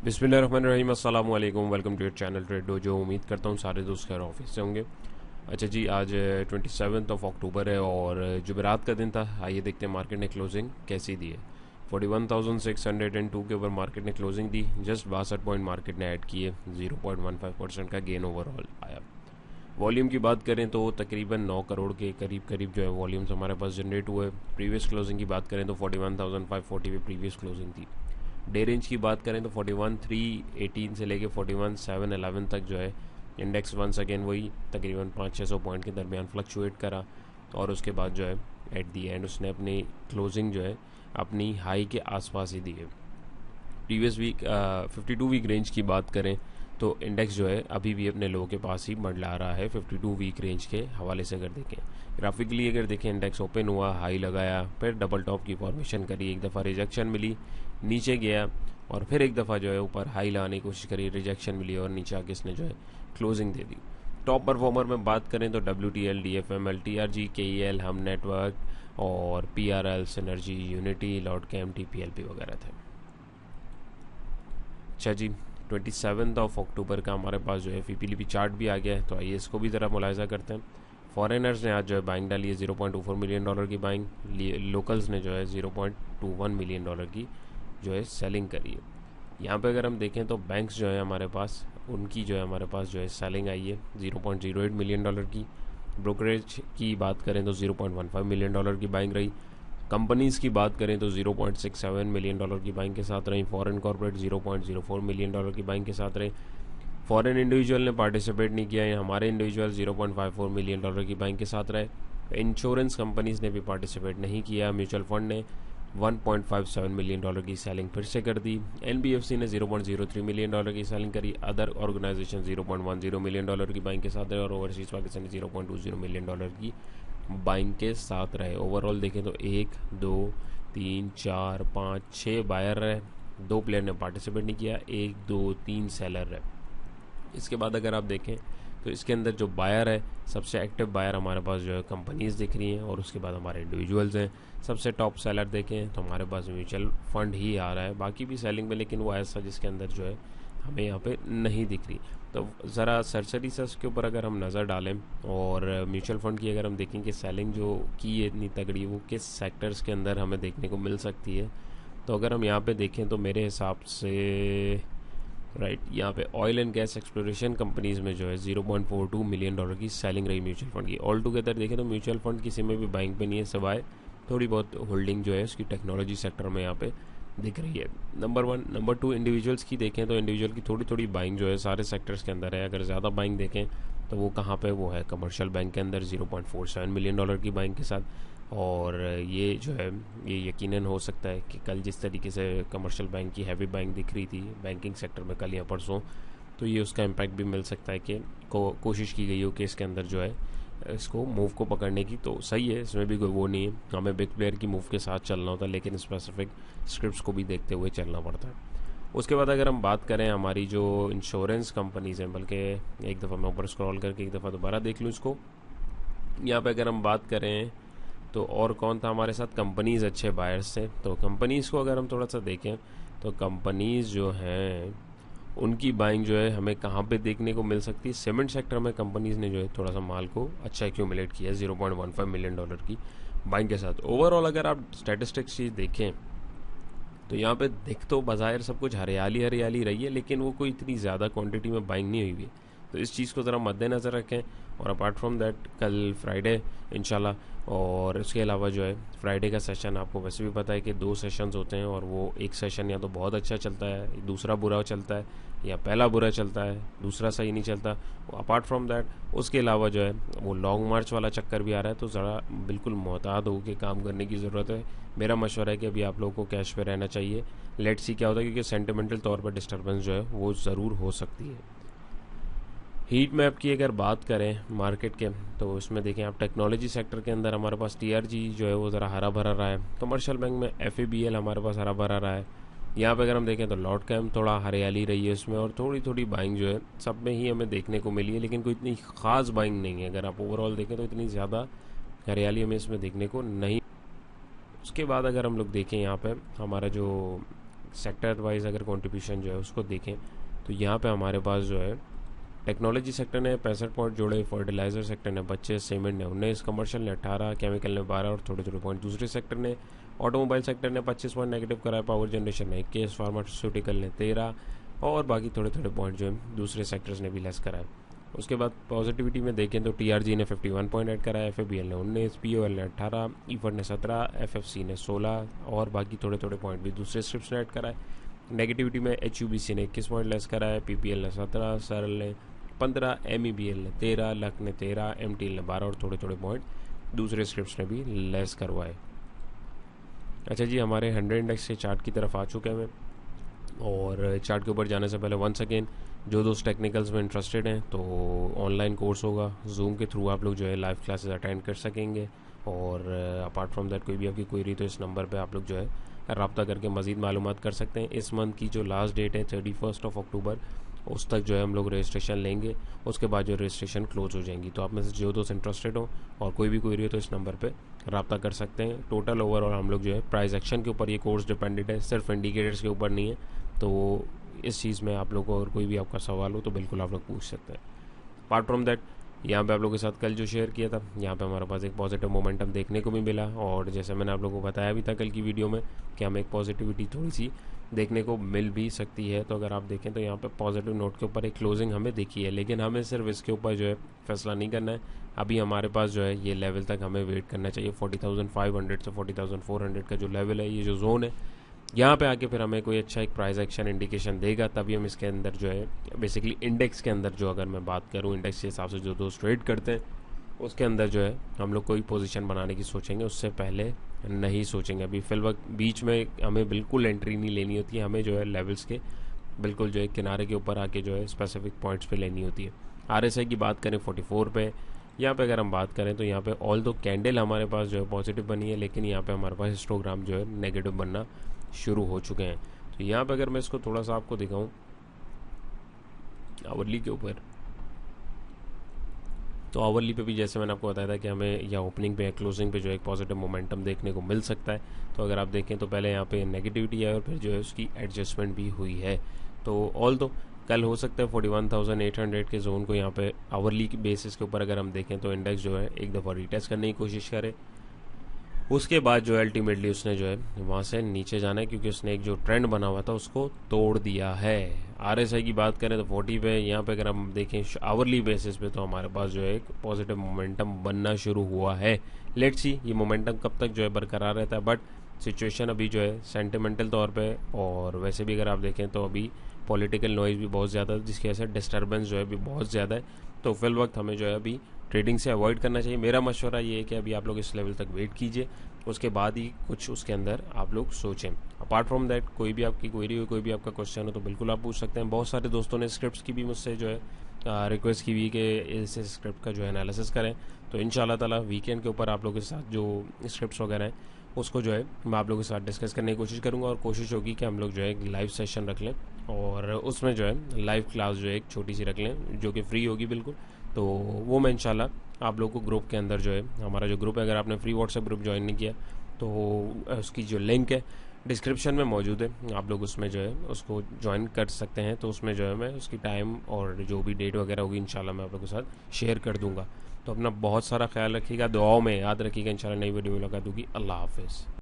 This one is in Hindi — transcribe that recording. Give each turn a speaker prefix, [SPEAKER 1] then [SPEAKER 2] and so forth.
[SPEAKER 1] बिस्मिल्लाहिर्रहमानिर्रहीम, अस्सलाम वालेकुम। Welcome to your channel trade dojo. उम्मीद करता हूँ सारे दोस्त खैर ऑफिस से होंगे। अच्छा जी, आज 27 अक्टूबर है और जुमेरात का दिन था। आइए देखते हैं मार्केट ने क्लोजिंग कैसी दी है। 41,602 के ऊपर मार्केट ने क्लोजिंग दी। जस्ट 62 पॉइंट मार्केट ने ऐड किए। 0.15% का गेन ओवरऑल आया। वॉल्यूम की बात करें तो तकरीबन 9 करोड़ के करीब करीब जो है वॉल्यूम्स हमारे पास जनरेट हुए। प्रीवियस क्लोजिंग की बात करें तो 41,540 पे प्रीवियस क्लोजिंग थी। डे रेंज की बात करें तो 41,318 से लेके 41,711 तक जो है इंडेक्स वंस अगेन वही तकरीबन 500-600 पॉइंट के दरमियान फ्लक्चुएट करा। और उसके बाद जो है एट दी एंड उसने अपनी क्लोजिंग जो है अपनी हाई के आसपास ही दी है। प्रीवियस वीक 52 वीक रेंज की बात करें तो इंडेक्स जो है अभी भी अपने लो के पास ही मंडला रहा है 52 वीक रेंज के हवाले से। अगर देखें ग्राफिकली, अगर देखें इंडेक्स ओपन हुआ, हाई लगाया, फिर डबल टॉप की फॉर्मेशन करी, एक दफ़ा रिजेक्शन मिली, नीचे गया और फिर एक दफ़ा जो है ऊपर हाई लगाने की कोशिश करी, रिजेक्शन मिली और नीचे आके इसने जो है क्लोजिंग दे दी। टॉप परफॉर्मर में बात करें तो WTL, DFML, TRG, KEL, Hum network और PRL, Synergy, Unity, Lotte Chem, TPLP वगैरह थे। अच्छा जी, 27 अक्टूबर का हमारे पास जो है FPLP चार्ट भी आ गया है, तो आइए इसको भी ज़रा मुलाहिजा करते हैं। फॉरेनर्स ने आज जो है बाइंग डाली है $0.24 मिलियन की बाइंग। लोकल्स ने जो है $0.21 मिलियन की जो है सेलिंग करी है। यहाँ पे अगर हम देखें तो बैंक्स जो है हमारे पास, उनकी जो है हमारे पास जो है सेलिंग आई है $0.08 मिलियन की। ब्रोकरेज की बात करें तो $0.15 मिलियन की बाइंग रही। कंपनीज़ की बात करें तो $0.67 मिलियन की बाइंग के साथ रही। फॉरेन कॉर्पोरेट $0.04 मिलियन की बाइंग के साथ रहे। फॉरेन इंडिविजुअल ने पार्टिसिपेट नहीं किया है, हमारे इंडिविजुअल $0.54 मिलियन की बाइंग के साथ रहे। इंश्योरेंस कंपनीज़ ने भी पार्टिसिपेट नहीं किया। म्यूचुअल फंड ने $1.57 मिलियन की सेलिंग फिर से कर दी। NBFC ने $0.03 मिलियन की सेलिंग करी। अदर ऑर्गेनाइजेशन $0.10 मिलियन की बाइंग के साथ रहे और ओवरसीज पाकिस्तान $0.20 मिलियन की बाइंग के साथ रहे। ओवरऑल देखें तो 1 2 3 4 5 6 बायर रहे, 2 प्लेयर ने पार्टिसिपेट नहीं किया, 1 2 3 सेलर रहे। इसके बाद अगर आप देखें तो इसके अंदर जो बायर है, सबसे एक्टिव बायर हमारे पास जो है कंपनीज दिख रही हैं और उसके बाद हमारे इंडिविजुअल्स हैं। सबसे टॉप सेलर देखें तो हमारे पास म्यूचुअल फंड ही आ रहा है, बाकी भी सेलिंग में, लेकिन वो ऐसा जिसके अंदर जो है हमें यहाँ पे नहीं दिख रही। तो ज़रा सरसरी से उसके ऊपर अगर हम नज़र डालें और म्यूचुअल फंड की अगर हम देखें कि सेलिंग जो की है इतनी तगड़ी, वो किस सेक्टर्स के अंदर हमें देखने को मिल सकती है। तो अगर हम यहाँ पे देखें तो मेरे हिसाब से यहाँ पे oil and gas exploration companies में जो है $0.42 मिलियन की सेलिंग रही म्यूचुअल फंड की। ऑल टुगेदर देखें तो म्यूचुअल फंड किसी में भी बाइंग पे नहीं है, सिवाय थोड़ी बहुत होल्डिंग जो है उसकी टेक्नोलॉजी सेक्टर में यहाँ पे दिख रही है। नंबर 1। नंबर 2, इंडिविजुअल्स की देखें तो इंडिविजुअल की थोड़ी थोड़ी बाइंग जो है सारे सेक्टर्स के अंदर है। अगर ज़्यादा बाइंग देखें तो वो कहाँ पे, वो है कमर्शियल बैंक के अंदर $0.47 मिलियन की बाइंग के साथ। और ये जो है ये यकीनन हो सकता है कि कल जिस तरीके से कमर्शियल बैंक की हैवी बाइंग दिख रही थी बैंकिंग सेक्टर में कल या परसों, तो ये उसका इम्पैक्ट भी मिल सकता है कि कोशिश की गई हो कि इसके अंदर जो है इसको मूव को पकड़ने की। तो सही है, इसमें भी कोई वो नहीं है, हमें बिग प्लेयर की मूव के साथ चलना होता है, लेकिन स्पेसिफिक स्क्रिप्ट्स को भी देखते हुए चलना पड़ता है। उसके बाद अगर हम बात करें हमारी जो इंश्योरेंस कंपनीज़ हैं, बल्कि एक दफ़ा मैं ऊपर स्क्रॉल करके एक दफ़ा दोबारा देख लूँ इसको। यहाँ पे अगर हम बात करें तो और कौन था हमारे साथ, कंपनीज़ अच्छे बायर्स थे। तो कंपनीज़ को अगर हम थोड़ा सा देखें तो कंपनीज़ जो हैं उनकी बाइंग जो है हमें कहाँ पे देखने को मिल सकती है। सीमेंट सेक्टर में कंपनीज़ ने जो है थोड़ा सा माल को अच्छा एक्यूमुलेट किया $0.15 मिलियन की बाइंग के साथ। ओवरऑल अगर आप स्टैटिस्टिक्स चीज़ देखें तो यहाँ पे दिख तो बाज़ाहिर सब कुछ हरियाली हरियाली रही है, लेकिन वो कोई इतनी ज़्यादा क्वांटिटी में बाइंग नहीं हुई है। तो इस चीज़ को ज़रा मद्देनज़र रखें। और अपार्ट फ्रॉम दैट कल फ्राइडे इंशाल्लाह, और उसके अलावा जो है फ्राइडे का सेशन आपको वैसे भी पता है कि 2 सेशंस होते हैं और वो एक सेशन या तो बहुत अच्छा चलता है, दूसरा बुरा चलता है, या पहला बुरा चलता है, दूसरा सही नहीं चलता। अपार्ट फ्रॉम दैट उसके अलावा जो है वो लॉन्ग मार्च वाला चक्कर भी आ रहा है, तो ज़रा बिल्कुल मोहतात होकर काम करने की ज़रूरत है। मेरा मशवरा है कि अभी आप लोगों को कैश पे रहना चाहिए। लेट्स सी क्या होता है, क्योंकि सेंटिमेंटल तौर पर डिस्टर्बेंस जो है वो ज़रूर हो सकती है। हीट मैप की अगर बात करें मार्केट के, तो उसमें देखें आप टेक्नोलॉजी सेक्टर के अंदर हमारे पास TRG जो है वो ज़रा हरा भरा रहा है। कमर्शियल बैंक में FABL हमारे पास हरा भरा रहा है। यहाँ पे अगर हम देखें तो लॉर्ड कैम थोड़ा हरियाली रही है उसमें, और थोड़ी थोड़ी बाइंग जो है सब में ही हमें देखने को मिली है, लेकिन कोई इतनी ख़ास बाइंग नहीं है। अगर आप ओवरऑल देखें तो इतनी ज़्यादा हरियाली हमें इसमें देखने को नहीं। उसके बाद अगर हम लोग देखें यहाँ पे हमारा जो सेक्टर वाइज अगर कंट्रीब्यूशन जो है उसको देखें तो यहाँ पे हमारे पास जो है टेक्नोलॉजी सेक्टर ने 65 पॉइंट जोड़े, फर्टिलाइजर सेक्टर ने 25, सीमेंट ने 19, कमर्शियल ने 18, केमिकल ने 12 और थोड़े थोड़े पॉइंट दूसरे सेक्टर ने, ऑटोमोबाइल सेक्टर ने 25 पॉइंट नेगेटिव कराया, पावर जनरेशन ने 21, फार्मास्यूटिकल ने 13 और बाकी थोड़े थोड़े पॉइंट जो है दूसरे सेक्टर्स ने भी लेस कराए। उसके बाद पॉजिटिविटी में देखें तो टीआरजी ने 51 पॉइंट ऐड कराया, एफएबीएल ने 19, पीओएल ने 18, ईफड ने 17, एफएफसी ने 16 और बाकी थोड़े थोड़े पॉइंट भी दूसरे स्क्रिप्ट ने ऐड कराए। नेगेटिविटी में एचयूबीसी ने 21 पॉइंट लेस कराया, पीपीएल ने 17, सरल ने 15, एमईबीएल ने 13, लक ने 13, एमटीएल ने 12 और थोड़े थोड़े पॉइंट दूसरे स्क्रिप्ट्स ने भी लेस करवाए। अच्छा जी, हमारे 100 इंडेक्स के चार्ट की तरफ आ चुके हैं और चार्ट के ऊपर जाने से पहले वंस अगेन जो दोस्त टेक्निकल्स में इंटरेस्टेड हैं तो ऑनलाइन कोर्स होगा जूम के थ्रू, आप लोग जो है लाइव क्लासेस अटेंड कर सकेंगे। और अपार्ट फ्रॉम दैट कोई भी आपकी क्वेरी तो इस नंबर पे आप लोग जो है रब्ता करके मज़ीद मालूमात कर सकते हैं। इस मंथ की जो लास्ट डेट है 31 अक्टूबर, उस तक जो है हम लोग रजिस्ट्रेशन लेंगे, उसके बाद जो रजिस्ट्रेशन क्लोज हो जाएंगी। तो आप में से जो दोस्त इंटरेस्टेड हो और कोई भी क्वेरी हो तो इस नंबर पे रब्ता कर सकते हैं। टोटल ओवरऑल हम लोग जो है प्राइस एक्शन के ऊपर ये कोर्स डिपेंडेंट है, सिर्फ इंडिकेटर्स के ऊपर नहीं है। तो इस चीज़ में आप लोग को अगर कोई भी आपका सवाल हो तो बिल्कुल आप लोग पूछ सकते हैं। अपार्ट फ्रॉम दैट यहाँ पे आप लोगों के साथ कल जो शेयर किया था, यहाँ पे हमारे पास एक पॉजिटिव मोमेंटम देखने को भी मिला और जैसे मैंने आप लोगों को बताया भी था कल की वीडियो में कि हमें एक पॉजिटिविटी थोड़ी सी देखने को मिल भी सकती है। तो अगर आप देखें तो यहाँ पे पॉजिटिव नोट के ऊपर एक क्लोजिंग हमें देखी है, लेकिन हमें सिर्फ इसके ऊपर जो है फैसला नहीं करना है। अभी हमारे पास जो है ये लेवल तक हमें वेट करना चाहिए। 40,500 से 40,400 का जो लेवल है, ये जो जोन है, यहाँ पे आके फिर हमें कोई अच्छा एक प्राइस एक्शन इंडिकेशन देगा, तभी हम इसके अंदर जो है बेसिकली इंडेक्स के अंदर जो अगर मैं बात करूँ इंडेक्स के हिसाब से जो दोस्त ट्रेड करते हैं उसके अंदर जो है हम लोग कोई पोजीशन बनाने की सोचेंगे, उससे पहले नहीं सोचेंगे। अभी फिल वक्त बीच में हमें बिल्कुल एंट्री नहीं लेनी होती है, हमें जो है लेवल्स के बिल्कुल जो है किनारे के ऊपर आके जो है स्पेसिफिक पॉइंट्स पे लेनी होती है। आरएसआई की बात करें 44 पे, यहाँ पे अगर हम बात करें तो यहाँ पे ऑल दो कैंडल हमारे पास जो है पॉजिटिव बनी है, लेकिन यहाँ पे हमारे पास हिस्टोग्राम जो है नेगेटिव बनना शुरू हो चुके हैं। तो यहाँ पे अगर मैं इसको थोड़ा सा आपको दिखाऊं आवरली के ऊपर, तो आवरली पे भी जैसे मैंने आपको बताया था कि हमें या ओपनिंग पे या क्लोजिंग पे जो एक पॉजिटिव मोमेंटम देखने को मिल सकता है। तो अगर आप देखें तो पहले यहाँ पे नेगेटिविटी है और फिर जो है उसकी एडजस्टमेंट भी हुई है। तो ऑल दो कल हो सकता है 41,800 के जोन को यहाँ पे आवरली बेसिस के ऊपर अगर हम देखें तो इंडेक्स जो है एक दफ़ा रीटेस्ट करने की कोशिश करे, उसके बाद जो है अल्टीमेटली उसने जो है वहाँ से नीचे जाना है, क्योंकि उसने एक जो ट्रेंड बना हुआ था उसको तोड़ दिया है। आरएसआई की बात करें तो 40 पे, यहाँ पे अगर हम देखें आवरली बेसिस पे तो हमारे पास जो है एक पॉजिटिव मोमेंटम बनना शुरू हुआ है। लेट्स सी ये मोमेंटम कब तक जो है बरकरार रहता है, बट सिचुएशन अभी जो है सेंटिमेंटल तौर पे और वैसे भी अगर आप देखें तो अभी पॉलिटिकल नॉइज़ भी बहुत ज़्यादा है, जिसकी वजह से डिस्टर्बेंस जो है अभी बहुत ज़्यादा है। तो फिल वक्त हमें जो है अभी ट्रेडिंग से अवॉइड करना चाहिए। मेरा मशवरा ये है कि अभी आप लोग इस लेवल तक वेट कीजिए, उसके बाद ही कुछ उसके अंदर आप लोग सोचें। अपार्ट फ्रॉम दैट कोई भी आपकी क्वेरी हो, कोई भी आपका क्वेश्चन हो तो बिल्कुल आप पूछ सकते हैं। बहुत सारे दोस्तों ने स्क्रिप्ट्स की भी मुझसे जो है रिक्वेस्ट की हुई कि इस स्क्रिप्ट का जो है एनालिसिस करें, तो इंशाल्लाह ताला वीकेंड के ऊपर आप लोगों के साथ जो स्क्रिप्ट्स वगैरह हैं उसको जो है मैं आप लोगों के साथ डिस्कस करने की कोशिश करूँगा और कोशिश होगी कि हम लोग जो है एक लाइव सेशन रख लें और उसमें जो है लाइव क्लास जो है एक छोटी सी रख लें जो कि फ्री होगी बिल्कुल। तो वो मैं इंशाल्लाह आप लोगों को ग्रुप के अंदर जो है, हमारा जो ग्रुप है, अगर आपने फ्री व्हाट्सएप ग्रुप ज्वाइन नहीं किया तो उसकी जो लिंक है डिस्क्रिप्शन में मौजूद है, आप लोग उसमें जो है उसको ज्वाइन कर सकते हैं। तो उसमें जो है मैं उसकी टाइम और जो भी डेट वगैरह होगी इंशाल्लाह मैं आप लोगों के साथ शेयर कर दूंगा। तो अपना बहुत सारा ख्याल रखिएगा, दुआओं में याद रखिएगा। इंशाल्लाह नई वीडियो में मुलाकात होगी। अल्लाह हाफिज़।